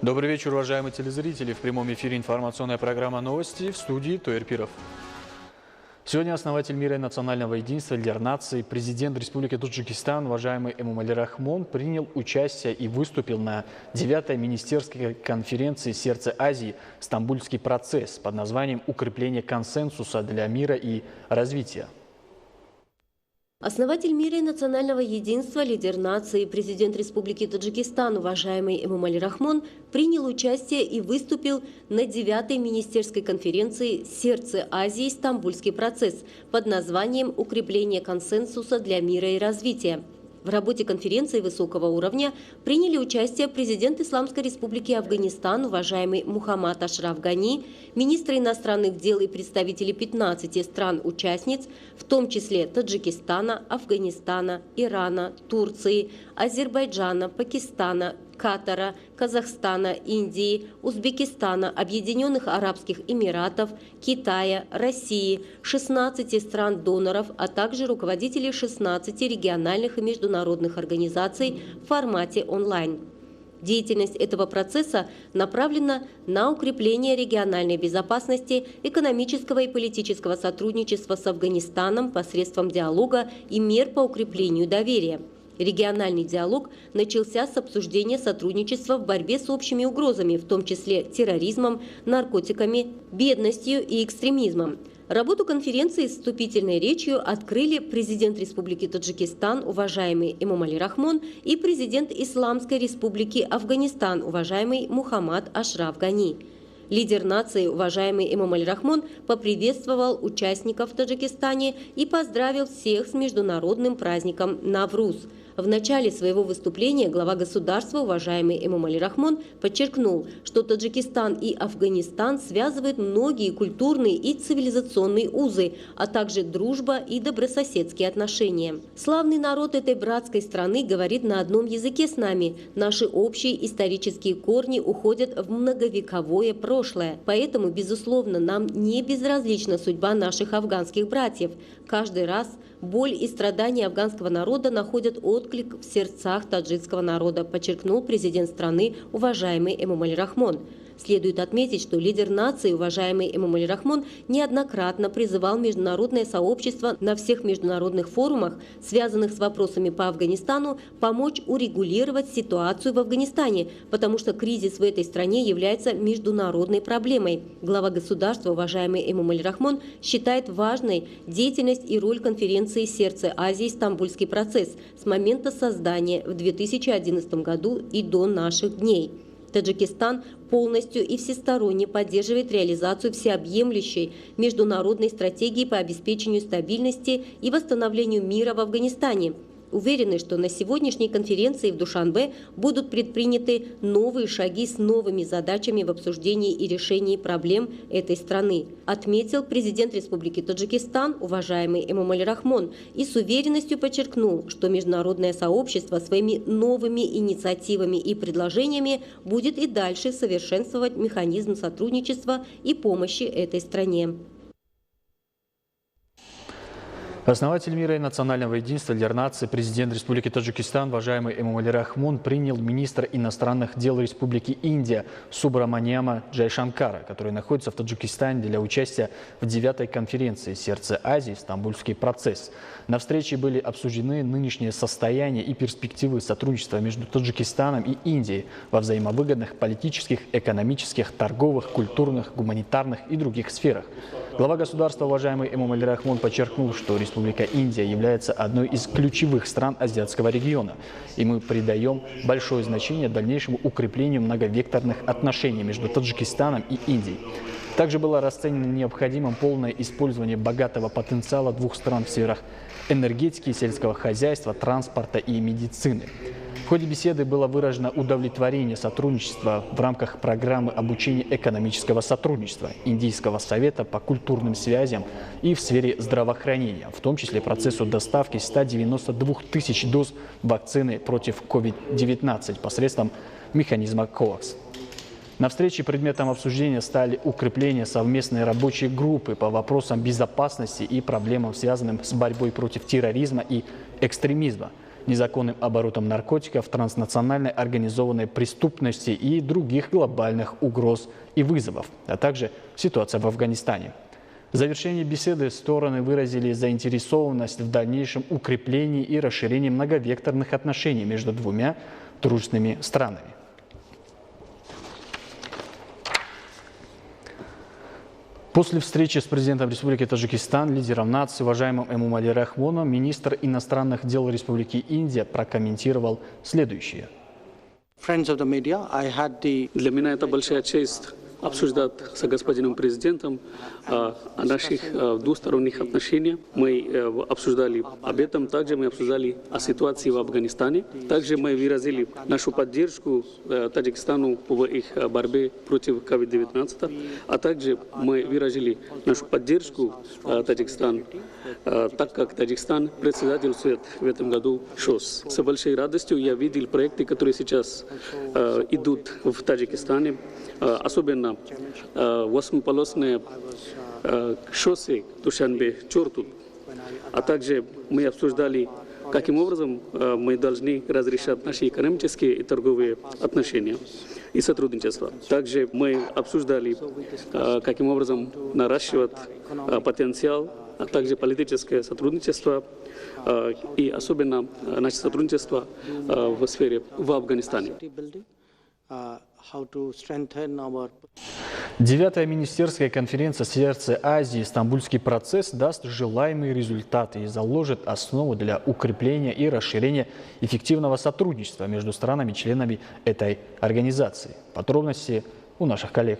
Добрый вечер, уважаемые телезрители. В прямом эфире информационная программа «Новости», в студии Тойер Пиров. Сегодня основатель мира и национального единства, лидер нации, президент Республики Таджикистан, уважаемый Эмомали Рахмон, принял участие и выступил на 9-й министерской конференции «Сердце Азии. Стамбульский процесс» под названием «Укрепление консенсуса для мира и развития». Основатель мира и национального единства, лидер нации, президент Республики Таджикистан, уважаемый Эмомали Рахмон, принял участие и выступил на 9-й министерской конференции «Сердце Азии. Стамбульский процесс» под названием «Укрепление консенсуса для мира и развития». В работе конференции высокого уровня приняли участие президент Исламской Республики Афганистан, уважаемый Мухаммад Ашраф Гани, министры иностранных дел и представители 15 стран-участниц, в том числе Таджикистана, Афганистана, Ирана, Турции, Азербайджана, Пакистана, Катара, Казахстана, Индии, Узбекистана, Объединенных Арабских Эмиратов, Китая, России, 16 стран-доноров, а также руководителей 16 региональных и международных организаций в формате онлайн. Деятельность этого процесса направлена на укрепление региональной безопасности, экономического и политического сотрудничества с Афганистаном посредством диалога и мер по укреплению доверия. Региональный диалог начался с обсуждения сотрудничества в борьбе с общими угрозами, в том числе терроризмом, наркотиками, бедностью и экстремизмом. Работу конференции с вступительной речью открыли президент Республики Таджикистан, уважаемый Эмомали Рахмон, и президент Исламской Республики Афганистан, уважаемый Мухаммад Ашраф Гани. Лидер нации, уважаемый Эмомали Рахмон, поприветствовал участников в Таджикистане и поздравил всех с международным праздником Навруз. В начале своего выступления глава государства, уважаемый Эмомали Рахмон, подчеркнул, что Таджикистан и Афганистан связывают многие культурные и цивилизационные узы, а также дружба и добрососедские отношения. Славный народ этой братской страны говорит на одном языке с нами. Наши общие исторические корни уходят в многовековое прошлое. Поэтому, безусловно, нам не безразлична судьба наших афганских братьев. Каждый раз боль и страдания афганского народа находят отклик в сердцах таджикского народа, подчеркнул президент страны, уважаемый Эмомали Рахмон. Следует отметить, что лидер нации, уважаемый Эмомали Рахмон, неоднократно призывал международное сообщество на всех международных форумах, связанных с вопросами по Афганистану, помочь урегулировать ситуацию в Афганистане, потому что кризис в этой стране является международной проблемой. Глава государства, уважаемый Эмомали Рахмон, считает важной деятельность и роль конференции «Сердце Азии. Стамбульский процесс» с момента создания в 2011 году и до наших дней. Таджикистан полностью и всесторонне поддерживает реализацию всеобъемлющей международной стратегии по обеспечению стабильности и восстановлению мира в Афганистане. Уверены, что на сегодняшней конференции в Душанбе будут предприняты новые шаги с новыми задачами в обсуждении и решении проблем этой страны, отметил президент Республики Таджикистан, уважаемый Эмомали Рахмон, и с уверенностью подчеркнул, что международное сообщество своими новыми инициативами и предложениями будет и дальше совершенствовать механизм сотрудничества и помощи этой стране. Основатель мира и национального единства, лидер нации, президент Республики Таджикистан, уважаемый Эмомали Рахмон, принял министра иностранных дел Республики Индия Субраманяма Джайшанкара, который находится в Таджикистане для участия в 9-й конференции «Сердце Азии. Стамбульский процесс». На встрече были обсуждены нынешнее состояние и перспективы сотрудничества между Таджикистаном и Индией во взаимовыгодных политических, экономических, торговых, культурных, гуманитарных и других сферах. Глава государства, уважаемый Эмомали Рахмон, подчеркнул, что Республика Индия является одной из ключевых стран азиатского региона, и мы придаем большое значение дальнейшему укреплению многовекторных отношений между Таджикистаном и Индией. Также было расценено необходимым полное использование богатого потенциала двух стран в сферах энергетики, сельского хозяйства, транспорта и медицины. В ходе беседы было выражено удовлетворение сотрудничества в рамках программы обучения экономического сотрудничества Индийского совета по культурным связям и в сфере здравоохранения, в том числе процессу доставки 192 тысяч доз вакцины против COVID-19 посредством механизма COVAX. На встрече предметом обсуждения стали укрепление совместной рабочей группы по вопросам безопасности и проблемам, связанным с борьбой против терроризма и экстремизма. незаконным оборотом наркотиков, транснациональной организованной преступности и других глобальных угроз и вызовов, а также ситуация в Афганистане. В завершении беседы стороны выразили заинтересованность в дальнейшем укреплении и расширении многовекторных отношений между двумя дружественными странами. После встречи с президентом Республики Таджикистан, лидером нации, уважаемым Эмомали Рахмоном, министр иностранных дел Республики Индия прокомментировал следующее. Для меня это большая честь обсуждать с господином президентом о наших двусторонних отношениях. Мы обсуждали об этом, также мы обсуждали о ситуации в Афганистане. Также мы выразили нашу поддержку Таджикистану в их борьбе против COVID-19, а также мы выразили нашу поддержку Таджикистану, так как Таджикистан председательствует в этом году ШОС. С большой радостью я видел проекты, которые сейчас идут в Таджикистане, особенно восьмиполосные шоссе Душанбе-Чортут. А также мы обсуждали, каким образом мы должны разрешать наши экономические и торговые отношения и сотрудничество. Также мы обсуждали, каким образом наращивать потенциал, а также политическое сотрудничество и особенно наше сотрудничество в сфере в Афганистане. 9-я министерская конференция «Сердце Азии. Стамбульский процесс» даст желаемые результаты и заложит основу для укрепления и расширения эффективного сотрудничества между странами-членами этой организации. Подробности у наших коллег.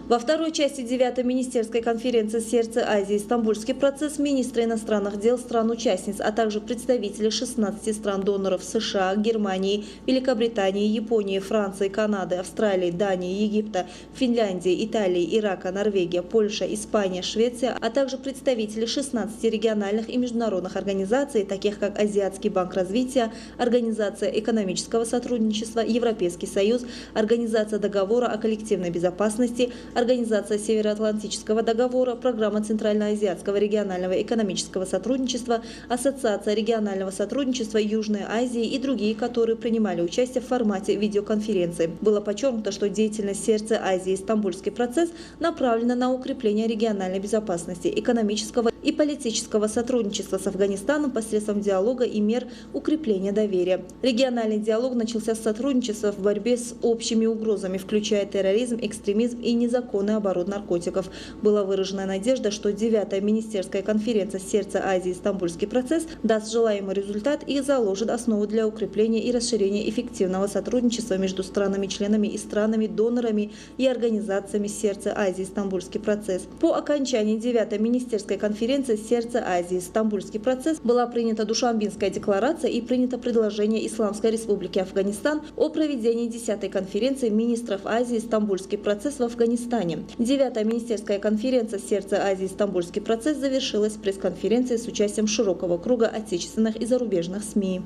Во второй части 9-й министерской конференции «Сердце Азии. Стамбульский процесс» министры иностранных дел стран-участниц, а также представители 16 стран-доноров США, Германии, Великобритании, Японии, Франции, Канады, Австралии, Дании, Египта, Финляндии, Италии, Ирака, Норвегия, Польша, Испания, Швеция, а также представители 16 региональных и международных организаций, таких как Азиатский банк развития, Организация экономического сотрудничества, Европейский союз, Организация договора о коллективной безопасности, Организация Североатлантического договора, Программа Центральноазиатского регионального экономического сотрудничества, Ассоциация регионального сотрудничества Южной Азии и другие, которые принимали участие в формате видеоконференции. Было подчеркнуто, что деятельность «Сердце Азии. Стамбульский процесс» направлена на укрепление региональной безопасности, экономического и политического сотрудничества с Афганистаном посредством диалога и мер укрепления доверия. Региональный диалог начался с сотрудничества в борьбе с общими угрозами, включая терроризм, экстремизм и незаконный оборот наркотиков. Была выражена надежда, что 9-я министерская конференция «Сердце Азии. Стамбульский процесс» даст желаемый результат и заложит основу для укрепления и расширения эффективного сотрудничества между странами-членами и странами-донорами и организациями «Сердце Азии. Стамбульский процесс». По окончании 9-й министерской конференции «Сердце Азии. Стамбульский процесс» была принята Душанбинская декларация и принято предложение Исламской Республики Афганистан о проведении 10-й конференции министров Азии «Стамбульский процесс» в Афганистане. 9-я министерская конференция «Сердце Азии. Стамбульский процесс» завершилась пресс-конференцией с участием широкого круга отечественных и зарубежных СМИ.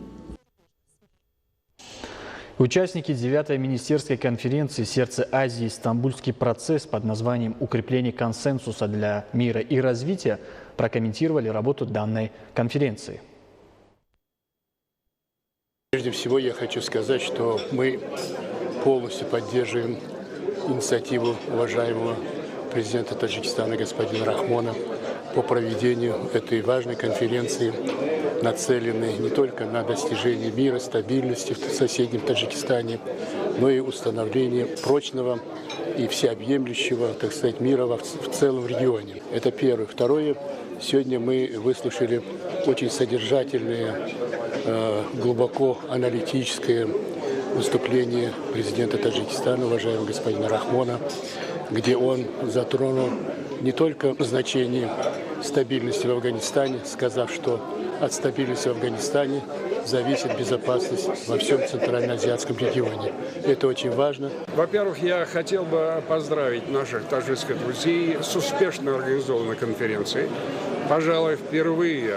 Участники 9-й министерской конференции «Сердце Азии. Стамбульский процесс» под названием «Укрепление консенсуса для мира и развития» прокомментировали работу данной конференции. Прежде всего я хочу сказать, что мы полностью поддерживаем инициативу уважаемого президента Таджикистана господина Рахмона по проведению этой важной конференции, нацеленной не только на достижение мира, стабильности в соседнем Таджикистане, но и установление прочного и всеобъемлющего, так сказать, мира в целом регионе. Это первое. Второе. Сегодня мы выслушали очень содержательное, глубоко аналитическое выступление президента Таджикистана, уважаемого господина Рахмона, где он затронул не только значение стабильности в Афганистане, сказав, что от стабильности в Афганистане зависит безопасность во всем Центральноазиатском регионе. Это очень важно. Во-первых, я хотел бы поздравить наших таджикских друзей с успешно организованной конференцией. Пожалуй, впервые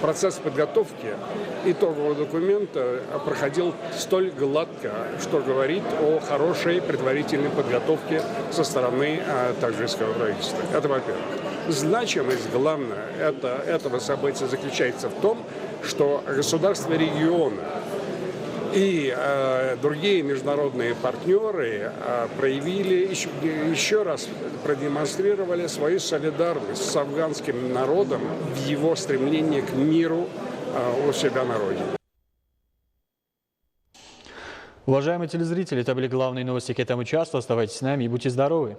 процесс подготовки итогового документа проходил столь гладко, что говорит о хорошей предварительной подготовке со стороны таджикского правительства. Это во-первых. значимость, главное, этого события заключается в том, что государства региона и другие международные партнеры проявили, еще раз продемонстрировали свою солидарность с афганским народом в его стремлении к миру у себя на родине. Уважаемые телезрители, это были главные новости к этому часу. Оставайтесь с нами и будьте здоровы.